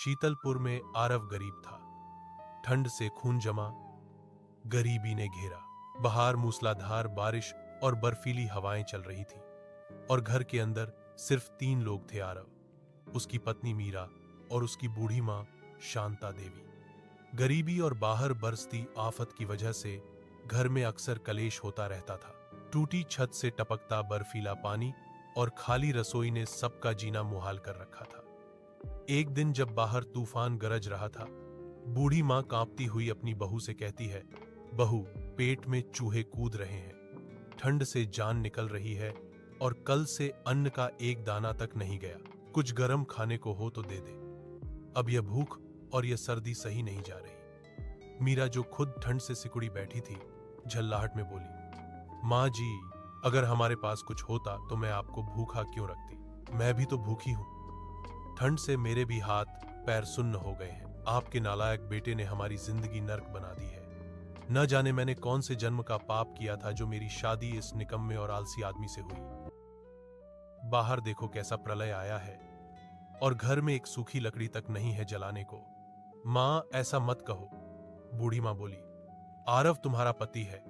शीतलपुर में आरव गरीब था। ठंड से खून जमा, गरीबी ने घेरा। बाहर मूसलाधार बारिश और बर्फीली हवाएं चल रही थी और घर के अंदर सिर्फ 3 लोग थे, आरव, उसकी पत्नी मीरा और उसकी बूढ़ी मां शांता देवी। गरीबी और बाहर बरसती आफत की वजह से घर में अक्सर कलेश होता रहता था। टूटी छत से टपकता बर्फीला पानी और खाली रसोई ने सबका जीना मुहाल कर रखा था। एक दिन जब बाहर तूफान गरज रहा था, बूढ़ी मां कांपती हुई अपनी बहू से कहती है, बहू, पेट में चूहे कूद रहे हैं, ठंड से जान निकल रही है और कल से अन्न का एक दाना तक नहीं गया। कुछ गर्म खाने को हो तो दे दे, अब यह भूख और यह सर्दी सही नहीं जा रही। मीरा, जो खुद ठंड से सिकुड़ी बैठी थी, झल्लाहट में बोली, माँ जी, अगर हमारे पास कुछ होता तो मैं आपको भूखा क्यों रखती? मैं भी तो भूखी हूं। ठंड से मेरे भी हाथ पैर सुन्न हो गए हैं। आपके नालायक बेटे ने हमारी जिंदगी नर्क बना दी है। न जाने मैंने कौन से जन्म का पाप किया था जो मेरी शादी इस निकम्मे और आलसी आदमी से हुई। बाहर देखो कैसा प्रलय आया है और घर में एक सूखी लकड़ी तक नहीं है जलाने को। मां, ऐसा मत कहो, बूढ़ी मां बोली। आरव तुम्हारा पति है,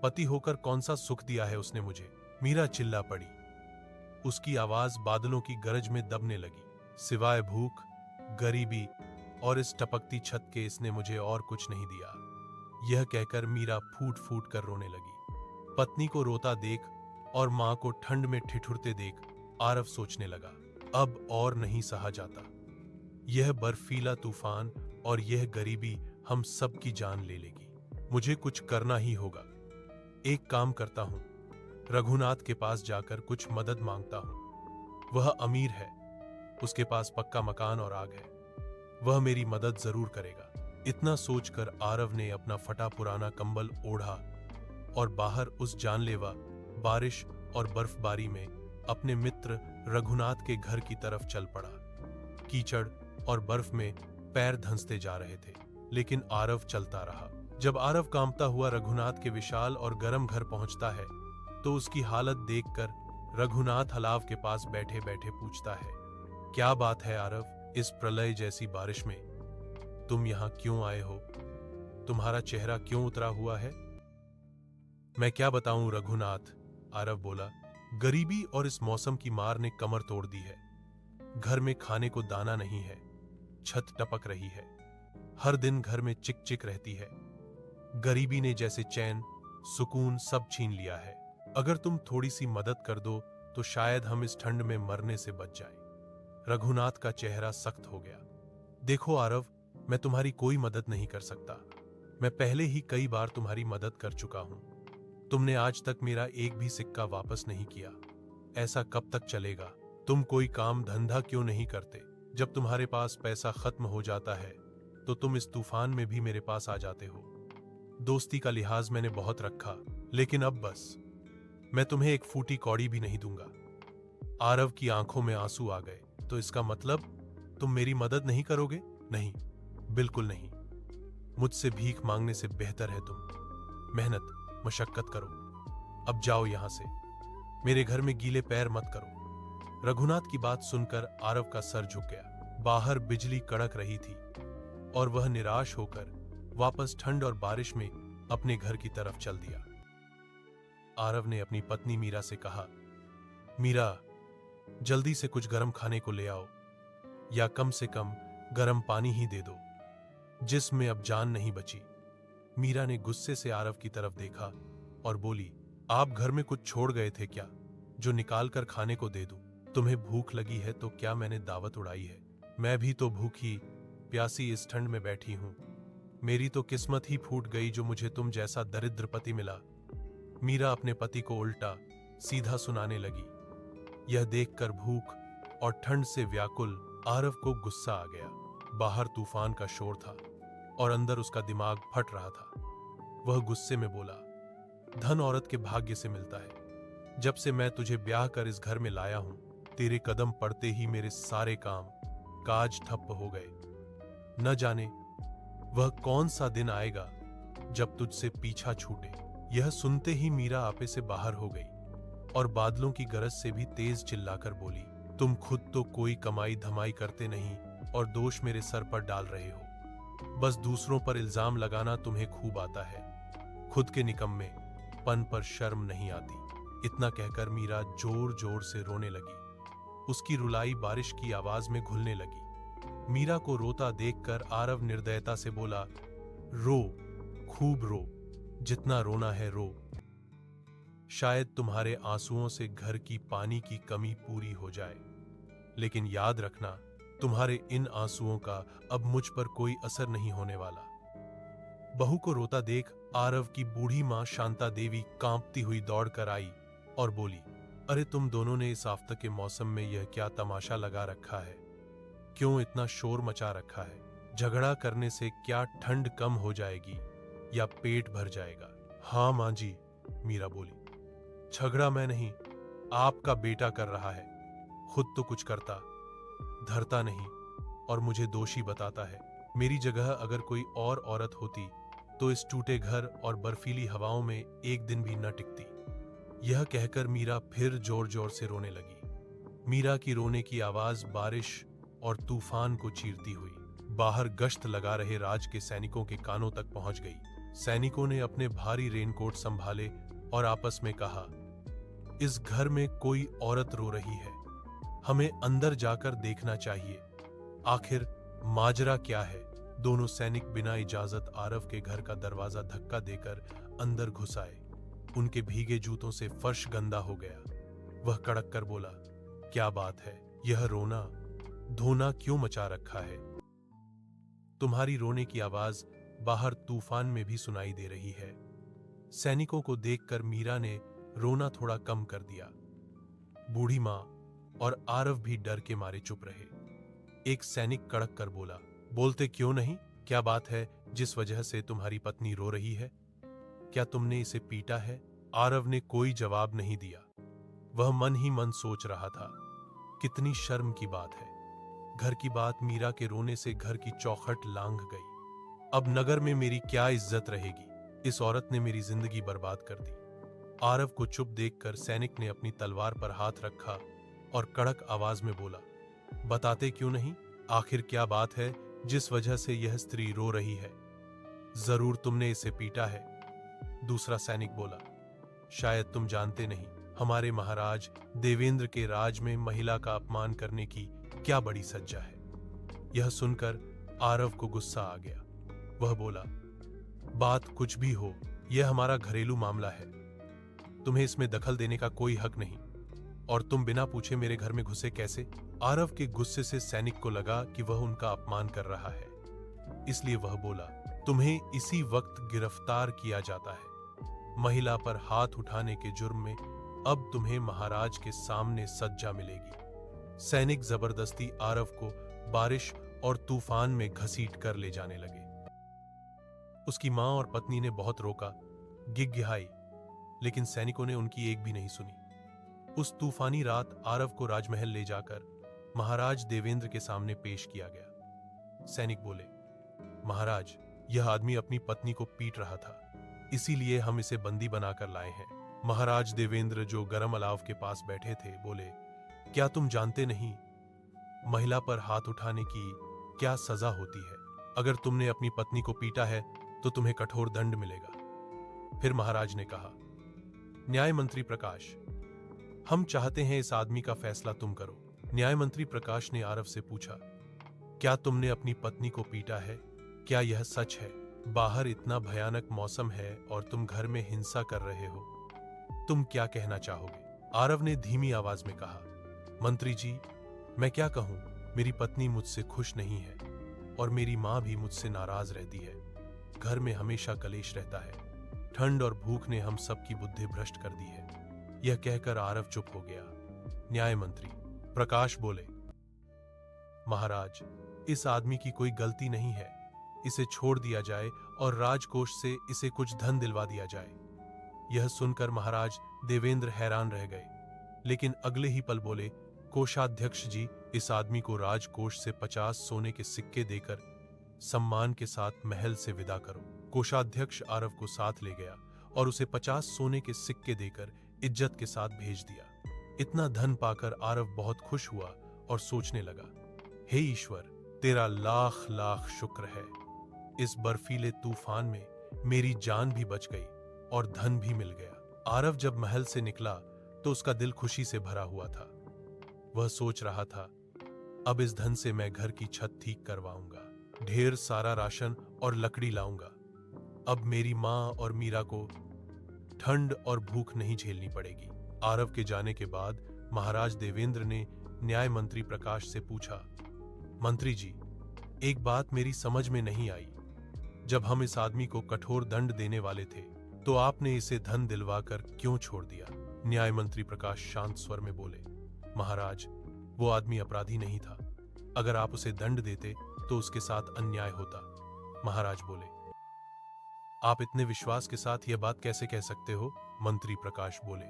पति होकर कौन सा सुख दिया है उसने मुझे? मीरा चिल्ला पड़ी। उसकी आवाज बादलों की गरज में दबने लगी। सिवाय भूख, गरीबी और इस टपकती छत के इसने मुझे और कुछ नहीं दिया। यह कहकर मीरा फूट फूट कर रोने लगी। पत्नी को रोता देख और मां को ठंड में ठिठुरते देख आरव सोचने लगा, अब और नहीं सहा जाता। यह बर्फीला तूफान और यह गरीबी हम सब की जान ले लेगी। मुझे कुछ करना ही होगा। एक काम करता हूं, रघुनाथ के पास जाकर कुछ मदद मांगता हूं। वह अमीर है, उसके पास पक्का मकान और आग है, वह मेरी मदद जरूर करेगा। इतना सोचकर आरव ने अपना फटा पुराना कंबल ओढ़ा और बाहर उस जानलेवा बारिश और बर्फबारी में अपने मित्र रघुनाथ के घर की तरफ चल पड़ा। कीचड़ और बर्फ में पैर धंसते जा रहे थे, लेकिन आरव चलता रहा। जब आरव कांपता हुआ रघुनाथ के विशाल और गर्म घर पहुंचता है, तो उसकी हालत देखकर रघुनाथ अलाव के पास बैठे बैठे पूछता है, क्या बात है आरव, इस प्रलय जैसी बारिश में तुम यहां क्यों आए हो? तुम्हारा चेहरा क्यों उतरा हुआ है? मैं क्या बताऊं रघुनाथ, आरव बोला। गरीबी और इस मौसम की मार ने कमर तोड़ दी है। घर में खाने को दाना नहीं है, छत टपक रही है, हर दिन घर में चिक चिक रहती है। गरीबी ने जैसे चैन, सुकून सब छीन लिया है। अगर तुम थोड़ी सी मदद कर दो तो शायद हम इस ठंड में मरने से बच जाएं। रघुनाथ का चेहरा सख्त हो गया। देखो आरव, मैं तुम्हारी कोई मदद नहीं कर सकता। मैं पहले ही कई बार तुम्हारी मदद कर चुका हूं। तुमने आज तक मेरा एक भी सिक्का वापस नहीं किया। ऐसा कब तक चलेगा? तुम कोई काम धंधा क्यों नहीं करते? जब तुम्हारे पास पैसा खत्म हो जाता है तो तुम इस तूफान में भी मेरे पास आ जाते हो। दोस्ती का लिहाज मैंने बहुत रखा, लेकिन अब बस, मैं तुम्हें एक फूटी कौड़ी भी नहीं दूंगा। आरव की आंखों में आंसू आ गए। तो इसका मतलब तुम मेरी मदद नहीं करोगे? नहीं, बिल्कुल नहीं। मुझसे भीख मांगने से बेहतर है तुम मेहनत मशक्कत करो। अब जाओ यहां से, मेरे घर में गीले पैर मत करो। रघुनाथ की बात सुनकर आरव का सर झुक गया। बाहर बिजली कड़क रही थी और वह निराश होकर वापस ठंड और बारिश में अपने घर की तरफ चल दिया। आरव ने अपनी पत्नी मीरा से कहा, मीरा, जल्दी से कुछ गर्म खाने को ले आओ, या कम से कम गर्म पानी ही दे दो, जिसमें अब जान नहीं बची। मीरा ने गुस्से से आरव की तरफ देखा और बोली, आप घर में कुछ छोड़ गए थे क्या, जो निकाल कर खाने को दे दूं? तुम्हें भूख लगी है तो क्या मैंने दावत उड़ाई है? मैं भी तो भूखी प्यासी इस ठंड में बैठी हूं। मेरी तो किस्मत ही फूट गई जो मुझे तुम जैसा दरिद्र पति मिला। मीरा अपने पति को उल्टा सीधा सुनाने लगी। यह देखकर भूख और ठंड से व्याकुल आरव को गुस्सा आ गया। बाहर तूफान का शोर था और अंदर उसका दिमाग फट रहा था। वह गुस्से में बोला, धन औरत के भाग्य से मिलता है। जब से मैं तुझे ब्याह कर इस घर में लाया हूं, तेरे कदम पड़ते ही मेरे सारे काम काज ठप्प हो गए। न जाने वह कौन सा दिन आएगा जब तुझसे पीछा छूटे। यह सुनते ही मीरा आपे से बाहर हो गई और बादलों की गरज से भी तेज चिल्लाकर बोली, तुम खुद तो कोई कमाई धमाई करते नहीं और दोष मेरे सर पर डाल रहे हो। बस दूसरों पर इल्जाम लगाना तुम्हें खूब आता है, खुद के निकम्मे पन पर शर्म नहीं आती। इतना कहकर मीरा जोर जोर से रोने लगी। उसकी रुलाई बारिश की आवाज में घुलने लगी। मीरा को रोता देखकर आरव निर्दयता से बोला, रो, खूब रो, जितना रोना है रो। शायद तुम्हारे आंसुओं से घर की पानी की कमी पूरी हो जाए, लेकिन याद रखना, तुम्हारे इन आंसुओं का अब मुझ पर कोई असर नहीं होने वाला। बहू को रोता देख आरव की बूढ़ी मां शांता देवी कांपती हुई दौड़ कर आई और बोली, अरे तुम दोनों ने इस आफत के मौसम में यह क्या तमाशा लगा रखा है? क्यों इतना शोर मचा रखा है? झगड़ा करने से क्या ठंड कम हो जाएगी या पेट भर जाएगा? हाँ मां जी, मीरा बोली, झगड़ा मैं नहीं, आपका बेटा कर रहा है। खुद तो कुछ करता धरता नहीं और मुझे दोषी बताता है। मेरी जगह अगर कोई और औरत होती तो इस टूटे घर और बर्फीली हवाओं में एक दिन भी न टिकती। यह कहकर मीरा फिर जोर जोर से रोने लगी। मीरा की रोने की आवाज बारिश और तूफान को चीरती हुई बाहर गश्त लगा रहे राज के सैनिकों के कानों तक पहुंच गई। सैनिकों ने अपने भारी रेनकोट संभाले और आपस में कहा, इस घर में कोई औरत रो रही है, हमें अंदर जाकर देखना चाहिए, आखिर माजरा क्या है। दोनों सैनिक बिना इजाजत आरव के घर का दरवाजा धक्का देकर अंदर घुस आए। उनके भीगे जूतों से फर्श गंदा हो गया। वह कड़क कर बोला, क्या बात है, यह रोना धोना क्यों मचा रखा है? तुम्हारी रोने की आवाज बाहर तूफान में भी सुनाई दे रही है। सैनिकों को देखकर मीरा ने रोना थोड़ा कम कर दिया। बूढ़ी मां और आरव भी डर के मारे चुप रहे। एक सैनिक कड़क कर बोला, बोलते क्यों नहीं? क्या बात है जिस वजह से तुम्हारी पत्नी रो रही है? क्या तुमने इसे पीटा है? आरव ने कोई जवाब नहीं दिया। वह मन ही मन सोच रहा था, कितनी शर्म की बात है। घर की बात मीरा के रोने से घर की चौखट लांघ गई। अब नगर में मेरी क्या इज्जत रहेगी? इस औरत ने मेरी जिंदगी बर्बाद कर दी। आरव को चुप देखकर सैनिक ने अपनी तलवार पर हाथ रखा और कड़क आवाज में बोला, बताते क्यों नहीं? आखिर क्या बात है जिस वजह से यह स्त्री रो रही है? जरूर तुमने इसे पीटा है। दूसरा सैनिक बोला, शायद तुम जानते नहीं, हमारे महाराज देवेंद्र के राज में महिला का अपमान करने की क्या बड़ी सज्जा है। यह सुनकर आरव को गुस्सा आ गया। वह बोला, बात कुछ भी हो, यह हमारा घरेलू मामला है, तुम्हें इसमें दखल देने का कोई हक नहीं। और तुम बिना पूछे मेरे घर में घुसे कैसे? आरव के गुस्से से सैनिक को लगा कि वह उनका अपमान कर रहा है, इसलिए वह बोला, तुम्हें इसी वक्त गिरफ्तार किया जाता है। महिला पर हाथ उठाने के जुर्म में अब तुम्हें महाराज के सामने सज्जा मिलेगी। सैनिक जबरदस्ती आरव को बारिश और तूफान में घसीट कर ले जाने लगे। उसकी मां और पत्नी ने बहुत रोका, गिगगिहाई, लेकिन सैनिकों ने उनकी एक भी नहीं सुनी। उस तूफानी रात आरव को राजमहल ले जाकर महाराज देवेंद्र के सामने पेश किया गया। सैनिक बोले, महाराज, यह आदमी अपनी पत्नी को पीट रहा था, इसीलिए हम इसे बंदी बनाकर लाए हैं। महाराज देवेंद्र, जो गरम अलाव के पास बैठे थे, बोले, क्या तुम जानते नहीं महिला पर हाथ उठाने की क्या सजा होती है? अगर तुमने अपनी पत्नी को पीटा है तो तुम्हें कठोर दंड मिलेगा। फिर महाराज ने कहा, न्याय मंत्री प्रकाश, हम चाहते हैं इस आदमी का फैसला तुम करो। न्याय मंत्री प्रकाश ने आरव से पूछा, क्या तुमने अपनी पत्नी को पीटा है? क्या यह सच है? बाहर इतना भयानक मौसम है और तुम घर में हिंसा कर रहे हो, तुम क्या कहना चाहोगे? आरव ने धीमी आवाज में कहा, मंत्री जी, मैं क्या कहूं, मेरी पत्नी मुझसे खुश नहीं है और मेरी मां भी मुझसे नाराज रहती है। घर में हमेशा कलेश रहता है। ठंड और भूख ने हम सबकी बुद्धि भ्रष्ट कर दी है। यह कहकर आरव चुप हो गया। न्याय मंत्री प्रकाश बोले, महाराज, इस आदमी की कोई गलती नहीं है, इसे छोड़ दिया जाए और राजकोष से इसे कुछ धन दिलवा दिया जाए। यह सुनकर महाराज देवेंद्र हैरान रह गए, लेकिन अगले ही पल बोले, कोषाध्यक्ष जी, इस आदमी को राजकोष से 50 सोने के सिक्के देकर सम्मान के साथ महल से विदा करो। कोषाध्यक्ष आरव को साथ ले गया और उसे 50 सोने के सिक्के देकर इज्जत के साथ भेज दिया। इतना धन पाकर आरव बहुत खुश हुआ और सोचने लगा, हे ईश्वर, तेरा लाख लाख शुक्र है। इस बर्फीले तूफान में मेरी जान भी बच गई और धन भी मिल गया। आरव जब महल से निकला तो उसका दिल खुशी से भरा हुआ था। वह सोच रहा था, अब इस धन से मैं घर की छत ठीक करवाऊंगा, ढेर सारा राशन और लकड़ी लाऊंगा। अब मेरी माँ और मीरा को ठंड और भूख नहीं झेलनी पड़ेगी। आरव के जाने के बाद महाराज देवेंद्र ने न्याय मंत्री प्रकाश से पूछा, मंत्री जी, एक बात मेरी समझ में नहीं आई। जब हम इस आदमी को कठोर दंड देने वाले थे तो आपने इसे धन दिलवाकर क्यों छोड़ दिया? न्याय मंत्री प्रकाश शांत स्वर में बोले, महाराज, वो आदमी अपराधी नहीं था। अगर आप उसे दंड देते तो उसके साथ अन्याय होता। महाराज बोले, आप इतने विश्वास के साथ यह बात कैसे कह सकते हो? मंत्री प्रकाश बोले,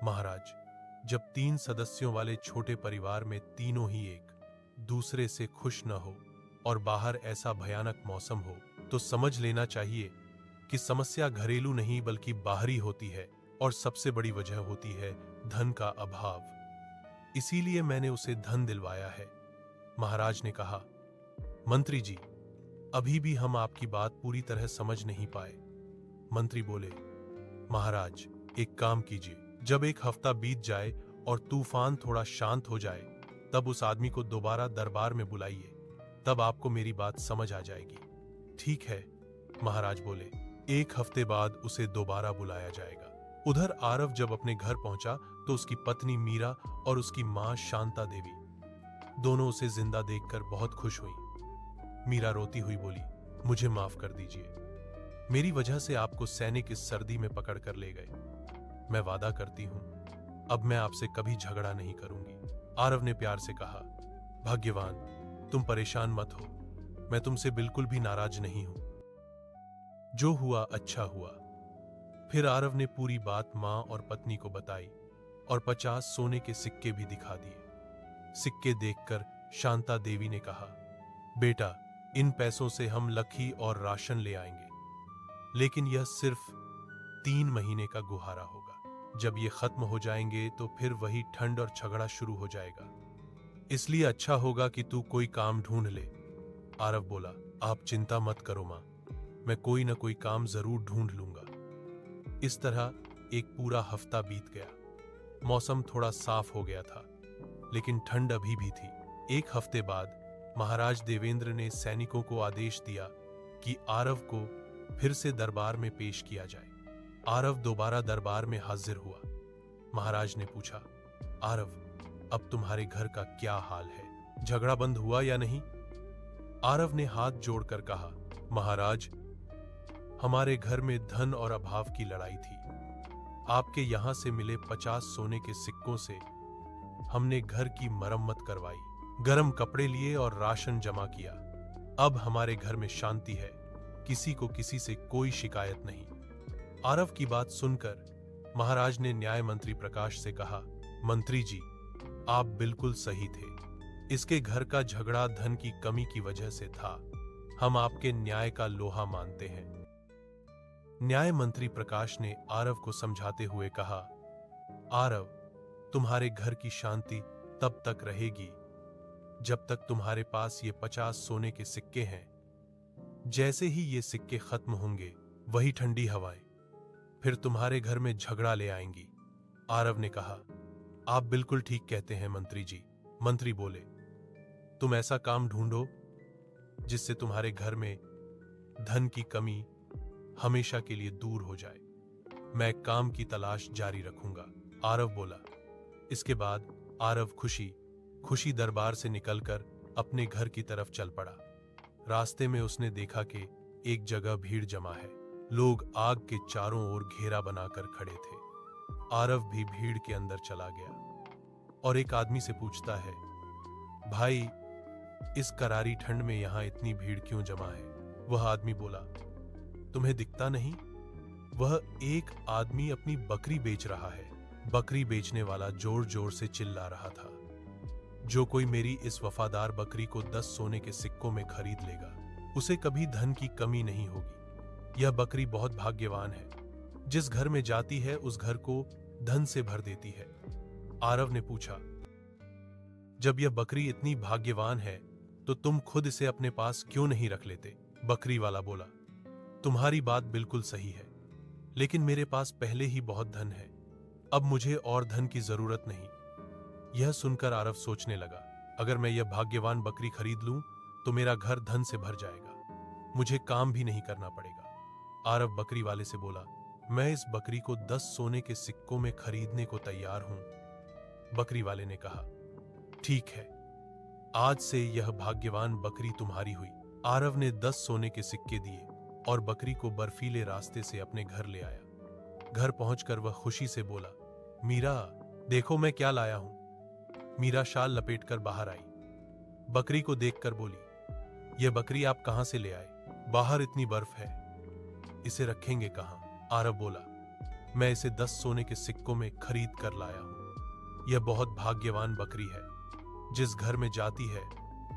महाराज, जब 3 सदस्यों वाले छोटे परिवार में तीनों ही एक दूसरे से खुश न हो और बाहर ऐसा भयानक मौसम हो तो समझ लेना चाहिए कि समस्या घरेलू नहीं बल्कि बाहरी होती है और सबसे बड़ी वजह होती है धन का अभाव। इसीलिए मैंने उसे धन दिलवाया है। महाराज ने कहा, मंत्री जी, अभी भी हम आपकी बात पूरी तरह समझ नहीं पाए। मंत्री बोले, महाराज, एक काम कीजिए, जब 1 हफ्ता बीत जाए और तूफान थोड़ा शांत हो जाए तब उस आदमी को दोबारा दरबार में बुलाइए, तब आपको मेरी बात समझ आ जाएगी। ठीक है, महाराज बोले। 1 हफ्ते बाद उसे दोबारा बुलाया जाएगा। उधर आरव जब अपने घर पहुंचा तो उसकी पत्नी मीरा और उसकी मां शांता देवी दोनों उसे जिंदा देखकर बहुत खुश हुई। मीरा रोती हुई बोली, मुझे माफ कर दीजिए, मेरी वजह से आपको सैनिक इस सर्दी में पकड़ कर ले गए। मैं वादा करती हूं, अब मैं आपसे कभी झगड़ा नहीं करूंगी। आरव ने प्यार से कहा, भाग्यवान, तुम परेशान मत हो, मैं तुमसे बिल्कुल भी नाराज नहीं हूं। जो हुआ अच्छा हुआ। फिर आरव ने पूरी बात मां और पत्नी को बताई और 50 सोने के सिक्के भी दिखा दिए। सिक्के देखकर शांता देवी ने कहा, बेटा, इन पैसों से हम लखी और राशन ले आएंगे, लेकिन यह सिर्फ 3 महीने का गुहारा होगा। जब ये खत्म हो जाएंगे तो फिर वही ठंड और झगड़ा शुरू हो जाएगा। इसलिए अच्छा होगा कि तू कोई काम ढूंढ ले। आरव बोला, आप चिंता मत करो मां, मैं कोई ना कोई काम जरूर ढूंढ लूंगा। इस तरह एक पूरा हफ्ता बीत गया। मौसम थोड़ा साफ हो गया था, लेकिन ठंड अभी भी थी। 1 हफ्ते बाद महाराज देवेंद्र ने सैनिकों को आदेश दिया कि आरव को फिर से दरबार में पेश किया जाए। आरव दोबारा दरबार में हाजिर हुआ। महाराज ने पूछा, आरव, अब तुम्हारे घर का क्या हाल है? झगड़ा बंद हुआ या नहीं? आरव ने हाथ जोड़कर कहा, महाराज, हमारे घर में धन और अभाव की लड़ाई थी। आपके यहां से मिले 50 सोने के सिक्कों से हमने घर की मरम्मत करवाई, गर्म कपड़े लिए और राशन जमा किया। अब हमारे घर में शांति है, किसी को किसी से कोई शिकायत नहीं। आरव की बात सुनकर महाराज ने न्याय मंत्री प्रकाश से कहा, मंत्री जी, आप बिल्कुल सही थे। इसके घर का झगड़ा धन की कमी की वजह से था। हम आपके न्याय का लोहा मानते हैं। न्याय मंत्री प्रकाश ने आरव को समझाते हुए कहा, आरव, तुम्हारे घर की शांति तब तक रहेगी जब तक तुम्हारे पास ये 50 सोने के सिक्के हैं। जैसे ही ये सिक्के खत्म होंगे, वही ठंडी हवाएं फिर तुम्हारे घर में झगड़ा ले आएंगी। आरव ने कहा, आप बिल्कुल ठीक कहते हैं मंत्री जी। मंत्री बोले, तुम ऐसा काम ढूंढो जिससे तुम्हारे घर में धन की कमी हमेशा के लिए दूर हो जाए। मैं काम की तलाश जारी रखूंगा। आरव बोला। इसके बाद आरव खुशी दरबार से निकलकर अपने घर की तरफ चल पड़ा। रास्ते में उसने देखा कि एक जगह भीड़ जमा है। लोग आग के चारों ओर घेरा बनाकर खड़े थे। आरव भी भीड़ के अंदर चला गया और एक आदमी से पूछता है, भाई, इस करारी ठंड में यहां इतनी भीड़ क्यों जमा है? वह आदमी बोला, तुम्हें दिखता नहीं? वह एक आदमी अपनी बकरी बेच रहा है। बकरी बेचने वाला जोर जोर से चिल्ला रहा था, जो कोई मेरी इस वफादार बकरी को 10 सोने के सिक्कों में खरीद लेगा, उसे कभी धन की कमी नहीं होगी। यह बकरी बहुत भाग्यवान है, जिस घर में जाती है उस घर को धन से भर देती है। आरव ने पूछा, जब यह बकरी इतनी भाग्यवान है तो तुम खुद इसे अपने पास क्यों नहीं रख लेते? बकरी वाला बोला, तुम्हारी बात बिल्कुल सही है, लेकिन मेरे पास पहले ही बहुत धन है, अब मुझे और धन की जरूरत नहीं। यह सुनकर आरव सोचने लगा, अगर मैं यह भाग्यवान बकरी खरीद लूं तो मेरा घर धन से भर जाएगा, मुझे काम भी नहीं करना पड़ेगा। आरव बकरी वाले से बोला, मैं इस बकरी को 10 सोने के सिक्कों में खरीदने को तैयार हूं। बकरी वाले ने कहा, ठीक है, आज से यह भाग्यवान बकरी तुम्हारी हुई। आरव ने 10 सोने के सिक्के दिए और बकरी को बर्फीले रास्ते से अपने घर ले आया। घर पहुंचकर वह खुशी से बोला, मीरा, देखो मैं क्या लाया हूं। मीरा शाल लपेटकर बाहर आई। बकरी को देखकर बोली, यह बकरी आप कहां से ले आए? बाहर इतनी बर्फ है, इसे रखेंगे कहां? आरव बोला, मैं इसे 10 सोने के सिक्कों में खरीद कर लाया हूं। यह बहुत भाग्यवान बकरी है, जिस घर में जाती है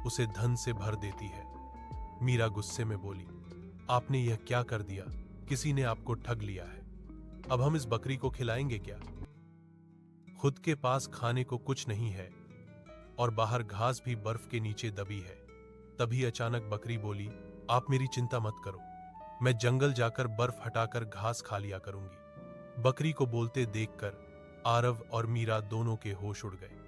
उसे धन से भर देती है। मीरा गुस्से में बोली, आपने यह क्या कर दिया? किसी ने आपको ठग लिया है। अब हम इस बकरी को खिलाएंगे क्या? खुद के पास खाने को कुछ नहीं है और बाहर घास भी बर्फ के नीचे दबी है। तभी अचानक बकरी बोली, आप मेरी चिंता मत करो, मैं जंगल जाकर बर्फ हटाकर घास खा लिया करूंगी। बकरी को बोलते देखकर आरव और मीरा दोनों के होश उड़ गए।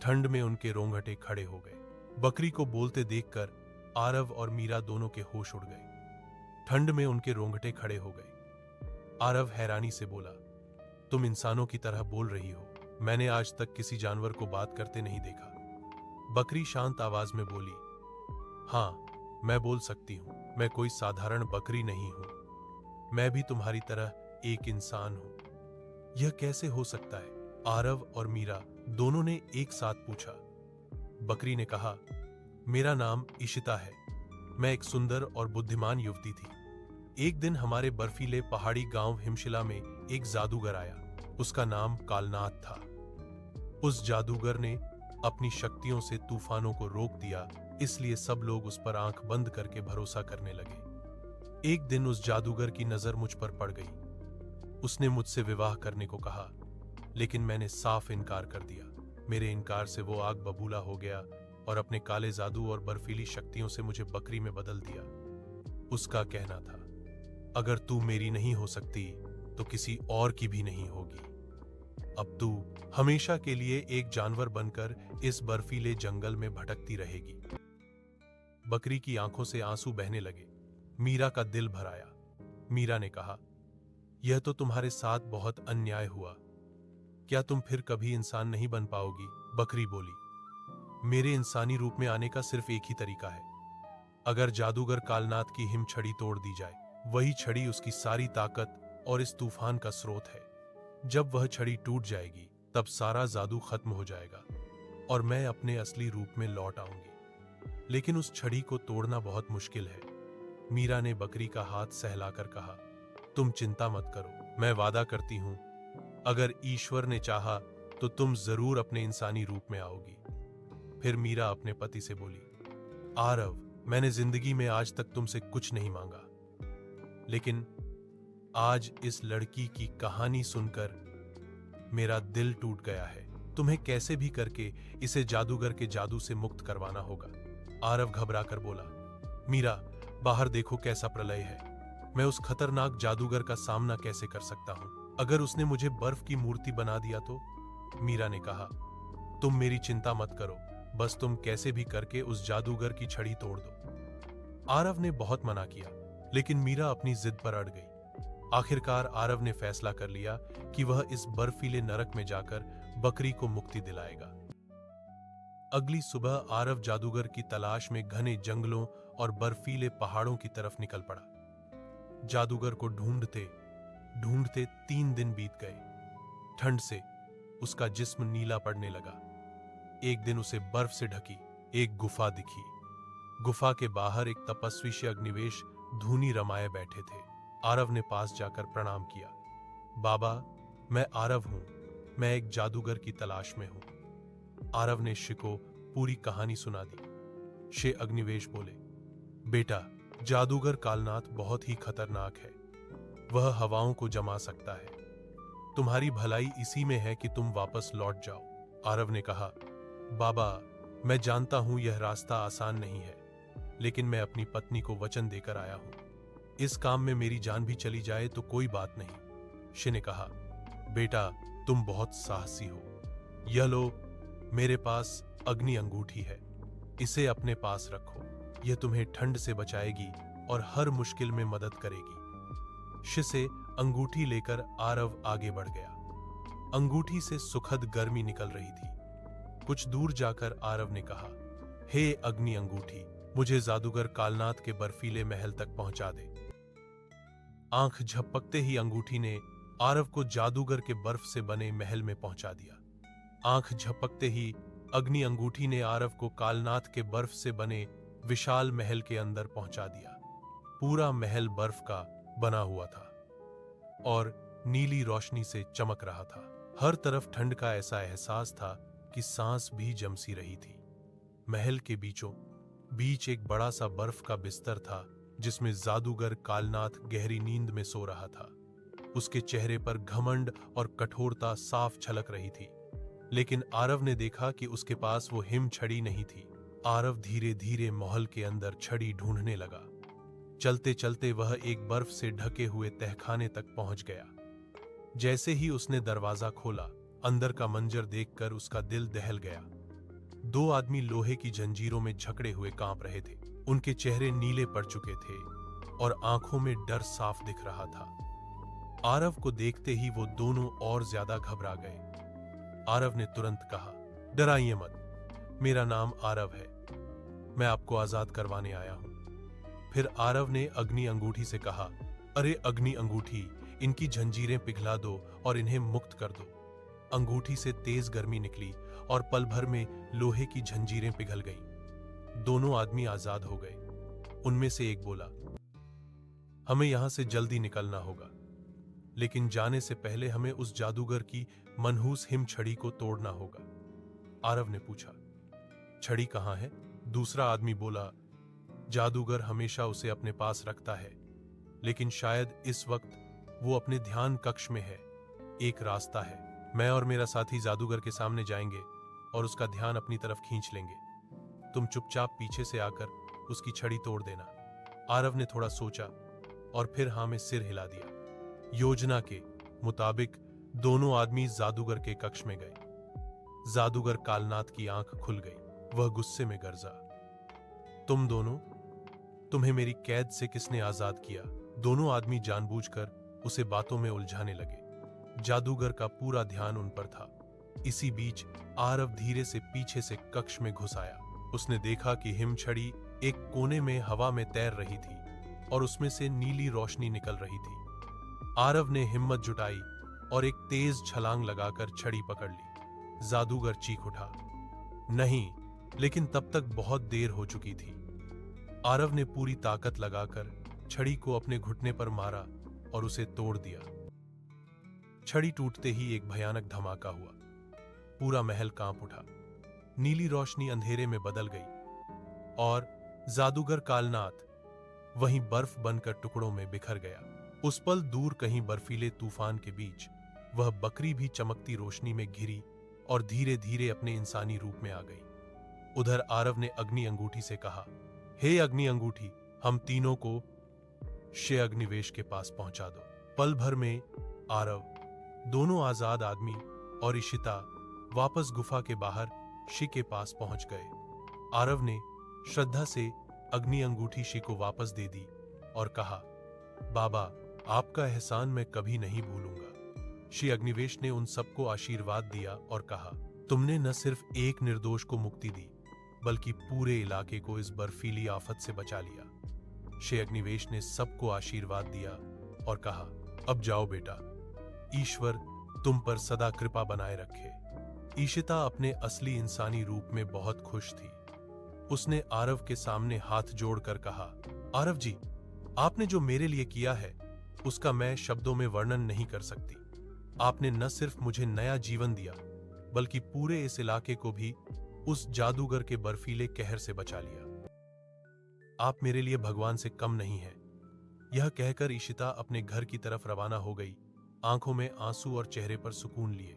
ठंड में उनके रोंगटे खड़े हो गए। बकरी को बोलते देखकर आरव और मीरा दोनों के होश उड़ गए। ठंड में उनके रोंगटे खड़े हो गए। आरव हैरानी से बोला, तुम इंसानों की तरह बोल रही हो, मैंने आज तक किसी जानवर को बात करते नहीं देखा। बकरी शांत आवाज में बोली, हाँ, मैं बोल सकती हूं, मैं कोई साधारण बकरी नहीं हूं, मैं भी तुम्हारी तरह एक इंसान हूं। यह कैसे हो सकता है? आरव और मीरा दोनों ने एक साथ पूछा। बकरी ने कहा, मेरा नाम इशिता है, मैं एक सुंदर और बुद्धिमान युवती थी। एक दिन हमारे बर्फीले पहाड़ी गांव हिमशिला में एक जादूगर आया, उसका नाम कालनाथ था। उस जादूगर ने अपनी शक्तियों से तूफानों को रोक दिया, इसलिए सब लोग उस पर आंख बंद करके भरोसा करने लगे। एक दिन उस जादूगर की नजर मुझ पर पड़ गई। उसने मुझसे विवाह करने को कहा, लेकिन मैंने साफ इनकार कर दिया। मेरे इनकार से वो आग बबूला हो गया और अपने काले जादू और बर्फीली शक्तियों से मुझे बकरी में बदल दिया। उसका कहना था, अगर तू मेरी नहीं हो सकती तो किसी और की भी नहीं होगी। अब तू हमेशा के लिए एक जानवर बनकर इस बर्फीले जंगल में भटकती रहेगी। बकरी की आंखों से आंसू बहने लगे। मीरा का दिल भर आया। मीरा ने कहा, यह तो तुम्हारे साथ बहुत अन्याय हुआ, क्या तुम फिर कभी इंसान नहीं बन पाओगी? बकरी बोली, मेरे इंसानी रूप में आने का सिर्फ एक ही तरीका है, अगर जादूगर कालनाथ की हिम छड़ी तोड़ दी जाए। वही छड़ी उसकी सारी ताकत और इस तूफान का स्रोत है। जब वह छड़ी टूट जाएगी तब सारा जादू खत्म हो जाएगा और मैं अपने असली रूप में लौट आऊंगी। लेकिन उस छड़ी को तोड़ना बहुत मुश्किल है। मीरा ने बकरी का हाथ सहलाकर कहा, तुम चिंता मत करो, मैं वादा करती हूं, अगर ईश्वर ने चाहा तो तुम जरूर अपने इंसानी रूप में आओगी। फिर मीरा अपने पति से बोली, आरव, मैंने जिंदगी में आज तक तुमसे कुछ नहीं मांगा, लेकिन आज इस लड़की की कहानी सुनकर मेरा दिल टूट गया है। तुम्हें कैसे भी करके इसे जादूगर के जादू से मुक्त करवाना होगा। आरव घबराकर बोला, मीरा, बाहर देखो कैसा प्रलय है, मैं उस खतरनाक जादूगर का सामना कैसे कर सकता हूं? अगर उसने मुझे बर्फ की मूर्ति बना दिया तो? मीरा ने कहा, तुम मेरी चिंता मत करो, बस तुम कैसे भी करके उस जादूगर की छड़ी तोड़ दो। आरव ने बहुत मना किया, लेकिन मीरा अपनी जिद पर अड़ गई। आखिरकार आरव ने फैसला कर लिया कि वह इस बर्फीले नरक में जाकर बकरी को मुक्ति दिलाएगा। अगली सुबह आरव जादूगर की तलाश में घने जंगलों और बर्फीले पहाड़ों की तरफ निकल पड़ा। जादूगर को ढूंढते ढूंढते 3 दिन बीत गए। ठंड से उसका जिस्म नीला पड़ने लगा। एक दिन उसे बर्फ से ढकी एक गुफा दिखी। गुफा के बाहर एक तपस्वी से अग्निवेश धूनी रमाए बैठे थे। आरव ने पास जाकर प्रणाम किया। बाबा, मैं आरव हूं, मैं एक जादूगर की तलाश में हूं। आरव ने शे को पूरी कहानी सुना दी। शे अग्निवेश बोले, बेटा, जादूगर कालनाथ बहुत ही खतरनाक है, वह हवाओं को जमा सकता है, तुम्हारी भलाई इसी में है कि तुम वापस लौट जाओ। आरव ने कहा, बाबा, मैं जानता हूं यह रास्ता आसान नहीं है, लेकिन मैं अपनी पत्नी को वचन देकर आया हूं। इस काम में मेरी जान भी चली जाए तो कोई बात नहीं। शि ने कहा, बेटा तुम बहुत साहसी हो। यह लो, मेरे पास अग्नि अंगूठी है, इसे अपने पास रखो। यह तुम्हें ठंड से बचाएगी और हर मुश्किल में मदद करेगी। शि से अंगूठी लेकर आरव आगे बढ़ गया। अंगूठी से सुखद गर्मी निकल रही थी। कुछ दूर जाकर आरव ने कहा, हे अग्नि अंगूठी, मुझे जादूगर कालनाथ के बर्फीले महल तक पहुंचा दे। आंख झपकते ही अंगूठी ने आरव को जादूगर के बर्फ से बने महल में पहुंचा दिया। आंख झपकते ही अग्नि अंगूठी ने आरव को कालनाथ के बर्फ से बने विशाल महल के अंदर पहुंचा दिया। पूरा महल बर्फ का बना हुआ था और नीली रोशनी से चमक रहा था। हर तरफ ठंड का ऐसा एहसास था कि सांस भी जमसी रही थी। महल के बीचों बीच एक बड़ा सा बर्फ का बिस्तर था, जिसमें जादूगर कालनाथ गहरी नींद में सो रहा था। उसके चेहरे पर घमंड और कठोरता साफ झलक रही थी, लेकिन आरव ने देखा कि उसके पास वो हिम छड़ी नहीं थी। आरव धीरे धीरे महल के अंदर छड़ी ढूंढने लगा। चलते चलते वह एक बर्फ से ढके हुए तहखाने तक पहुंच गया। जैसे ही उसने दरवाजा खोला, अंदर का मंजर देखकर उसका दिल दहल गया। दो आदमी लोहे की जंजीरों में जकड़े हुए कांप रहे थे। उनके चेहरे नीले पड़ चुके थे और आंखों में डर साफ दिख रहा था। आरव को देखते ही वो दोनों और ज्यादा घबरा गए। आरव ने तुरंत कहा, डराइए मत, मेरा नाम आरव है, मैं आपको आजाद करवाने आया हूं। फिर आरव ने अग्नि अंगूठी से कहा, अरे अग्नि अंगूठी, इनकी जंजीरें पिघला दो और इन्हें मुक्त कर दो। अंगूठी से तेज गर्मी निकली और पल भर में लोहे की जंजीरें पिघल गईं। दोनों आदमी आजाद हो गए। उनमें से एक बोला, हमें यहां से जल्दी निकलना होगा, लेकिन जाने से पहले हमें उस जादूगर की मनहूस हिम छड़ी को तोड़ना होगा। आरव ने पूछा, छड़ी कहां है? दूसरा आदमी बोला, जादूगर हमेशा उसे अपने पास रखता है, लेकिन शायद इस वक्त वो अपने ध्यान कक्ष में है। एक रास्ता है, मैं और मेरा साथी जादूगर के सामने जाएंगे और उसका ध्यान अपनी तरफ खींच लेंगे। तुम चुपचाप पीछे से आकर उसकी छड़ी तोड़ देना। आरव ने थोड़ा सोचा और फिर हाँ में सिर हिला दिया। योजना के मुताबिक दोनों आदमी जादूगर के कक्ष में गए। जादूगर कालनाथ की आंख खुल गई। वह गुस्से में गरजा, तुम दोनों, तुम्हें मेरी कैद से किसने आजाद किया? दोनों आदमी जानबूझकर उसे बातों में उलझाने लगे। जादूगर का पूरा ध्यान उन पर था। इसी बीच आरव धीरे से पीछे से कक्ष में घुस आया। उसने देखा कि हिमछड़ी एक कोने में हवा में तैर रही थी और उसमें से नीली रोशनी निकल रही थी। आरव ने हिम्मत जुटाई और एक तेज छलांग लगाकर छड़ी पकड़ ली। जादूगर चीख उठा, नहीं, लेकिन तब तक बहुत देर हो चुकी थी। आरव ने पूरी ताकत लगाकर छड़ी को अपने घुटने पर मारा और उसे तोड़ दिया। छड़ी टूटते ही एक भयानक धमाका हुआ। पूरा महल कांप उठा। नीली रोशनी अंधेरे में बदल गई और जादूगर कालनाथ वहीं बर्फ बनकर टुकड़ों में बिखर गया। उस पल दूर कहीं बर्फीले तूफान के बीच वह बकरी भी चमकती रोशनी में घिरी और धीरे धीरे अपने इंसानी रूप में आ गई। उधर आरव ने अग्नि अंगूठी से कहा, हे अग्नि अंगूठी, हम तीनों को शे अग्निवेश के पास पहुंचा दो। पल भर में आरव, दोनों आजाद आदमी और इशिता वापस गुफा के बाहर शि के पास पहुंच गए। आरव ने श्रद्धा से अग्नि अंगूठी शि को वापस दे दी और कहा, बाबा, आपका एहसान मैं कभी नहीं भूलूंगा। श्री अग्निवेश ने उन सबको आशीर्वाद दिया और कहा, तुमने न सिर्फ एक निर्दोष को मुक्ति दी, बल्कि पूरे इलाके को इस बर्फीली आफत से बचा लिया। श्री अग्निवेश ने सबको आशीर्वाद दिया और कहा, अब जाओ बेटा, ईश्वर तुम पर सदा कृपा बनाए रखे। ईशिता अपने असली इंसानी रूप में बहुत खुश थी। उसने आरव के सामने हाथ जोड़कर कहा, आरव जी, आपने जो मेरे लिए किया है उसका मैं शब्दों में वर्णन नहीं कर सकती। आपने न सिर्फ मुझे नया जीवन दिया, बल्कि पूरे इस इलाके को भी उस जादूगर के बर्फीले कहर से बचा लिया। आप मेरे लिए भगवान से कम नहीं हैं। यह कहकर ईशिता अपने घर की तरफ रवाना हो गई, आंखों में आंसू और चेहरे पर सुकून लिए।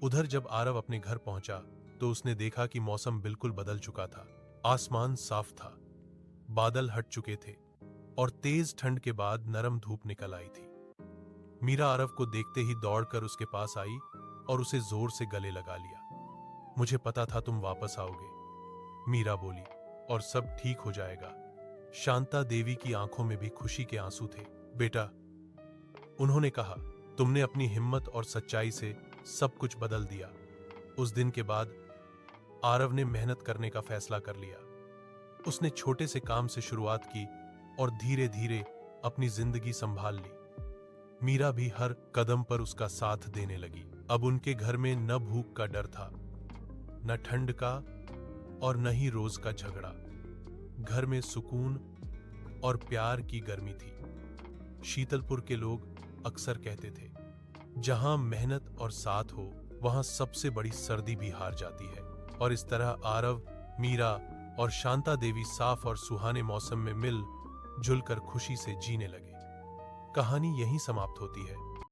उधर जब आरव अपने घर पहुंचा तो उसने देखा कि मौसम बिल्कुल बदल चुका था। आसमान साफ था, बादल हट चुके थे और तेज ठंड के बाद नरम धूप निकल आई थी। मीरा आरव को देखते ही दौड़कर उसके पास आई और उसे जोर से गले लगा लिया। मुझे पता था तुम वापस आओगे, मीरा बोली, और सब ठीक हो जाएगा। शांता देवी की आंखों में भी खुशी के आंसू थे। बेटा, उन्होंने कहा, तुमने अपनी हिम्मत और सच्चाई से सब कुछ बदल दिया। उस दिन के बाद आरव ने मेहनत करने का फैसला कर लिया। उसने छोटे से काम से शुरुआत की और धीरे धीरे अपनी जिंदगी संभाल ली। मीरा भी हर कदम पर उसका साथ देने लगी। अब उनके घर में न भूख का डर था, न ठंड का और न ही रोज का झगड़ा। घर में सुकून और प्यार की गर्मी थी। शीतलपुर के लोग अक्सर कहते थे, जहां मेहनत और साथ हो वहां सबसे बड़ी सर्दी भी हार जाती है। और इस तरह आरव, मीरा और शांता देवी साफ और सुहाने मौसम में मिल जुलकर खुशी से जीने लगे। कहानी यहीं समाप्त होती है।